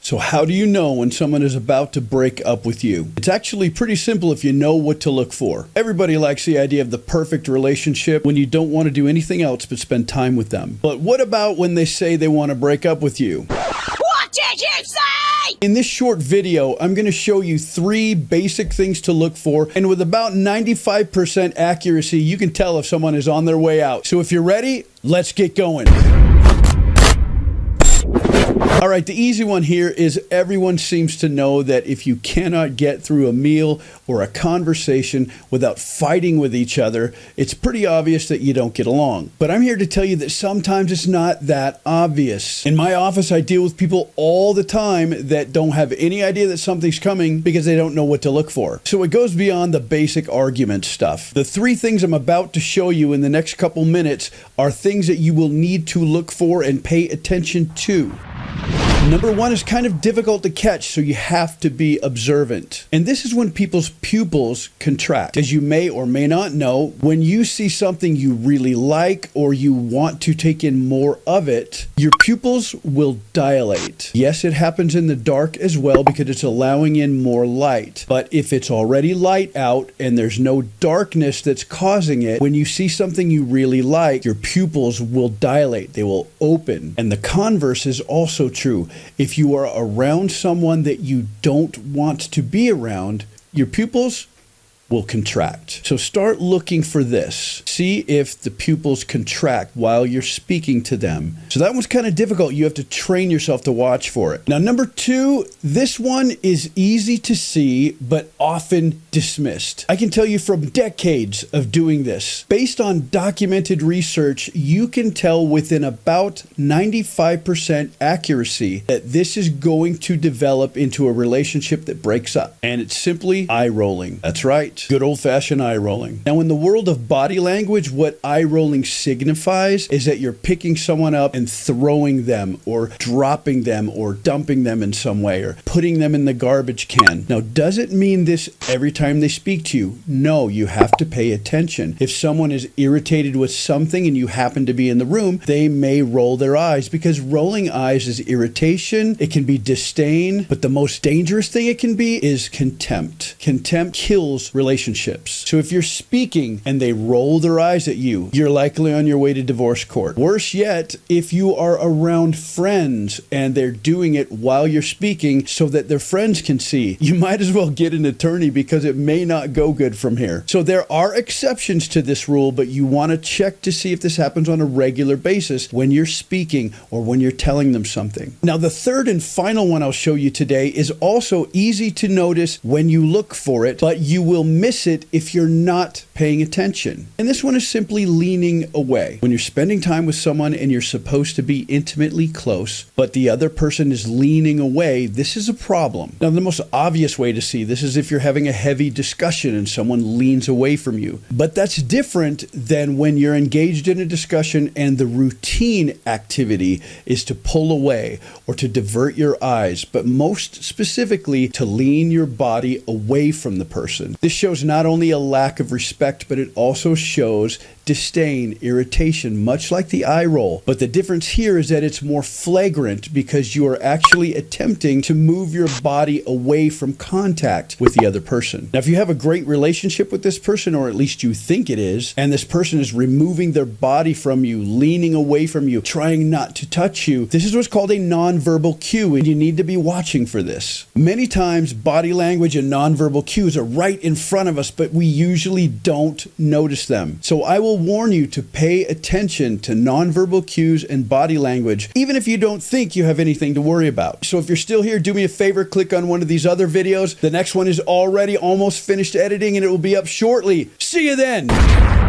So how do you know when someone is about to break up with you? It's actually pretty simple if you know what to look for. Everybody likes the idea of the perfect relationship when you don't want to do anything else but spend time with them. But what about when they say they want to break up with you? What did you say? In this short video, I'm going to show you 3 basic things to look for, and with about 95% accuracy, you can tell if someone is on their way out. So if you're ready, let's get going. All right, the easy one here is everyone seems to know that if you cannot get through a meal or a conversation without fighting with each other, it's pretty obvious that you don't get along. But I'm here to tell you that sometimes it's not that obvious. In my office, I deal with people all the time that don't have any idea that something's coming because they don't know what to look for. So it goes beyond the basic argument stuff. The 3 things I'm about to show you in the next couple minutes are things that you will need to look for and pay attention to. Number 1 is kind of difficult to catch, so you have to be observant. And this is when people's pupils contract. As you may or may not know, when you see something you really like or you want to take in more of it, your pupils will dilate. Yes, it happens in the dark as well because it's allowing in more light. But if it's already light out and there's no darkness that's causing it, when you see something you really like, your pupils will dilate. They will open. And the converse is also true. If you are around someone that you don't want to be around, your pupils will contract. So start looking for this. See if the pupils contract while you're speaking to them. So that one's kind of difficult. You have to train yourself to watch for it. Now, number 2, this one is easy to see, but often dismissed. I can tell you from decades of doing this. Based on documented research, you can tell within about 95% accuracy that this is going to develop into a relationship that breaks up. And it's simply eye rolling. That's right. Good old-fashioned eye rolling. Now, in the world of body language, what eye rolling signifies is that you're picking someone up and throwing them or dropping them or dumping them in some way or putting them in the garbage can. Now, does it mean this every time they speak to you? No, you have to pay attention. If someone is irritated with something and you happen to be in the room, they may roll their eyes because rolling eyes is irritation. It can be disdain, but the most dangerous thing it can be is contempt. Contempt kills relationships. So if you're speaking and they roll their eyes at you, you're likely on your way to divorce court. Worse yet, if you are around friends and they're doing it while you're speaking so that their friends can see, you might as well get an attorney because it may not go good from here. So there are exceptions to this rule, but you want to check to see if this happens on a regular basis when you're speaking or when you're telling them something. Now, the 3rd and final one I'll show you today is also easy to notice when you look for it, but you will miss it if you're not paying attention. And this one is simply leaning away. When you're spending time with someone and you're supposed to be intimately close, but the other person is leaning away, this is a problem. Now, the most obvious way to see this is if you're having a heavy discussion and someone leans away from you. But that's different than when you're engaged in a discussion and the routine activity is to pull away or to divert your eyes, but most specifically to lean your body away from the person. This shows not only a lack of respect, but it also shows disdain, irritation, much like the eye roll. But the difference here is that it's more flagrant because you are actually attempting to move your body away from contact with the other person. Now, if you have a great relationship with this person, or at least you think it is, and this person is removing their body from you, leaning away from you, trying not to touch you, this is what's called a nonverbal cue, and you need to be watching for this. Many times, body language and nonverbal cues are right in front of us, but we usually don't notice them. So I will warn you to pay attention to nonverbal cues and body language, even if you don't think you have anything to worry about. So if you're still here, do me a favor, click on one of these other videos. The next one is already almost finished editing and it will be up shortly. See you then.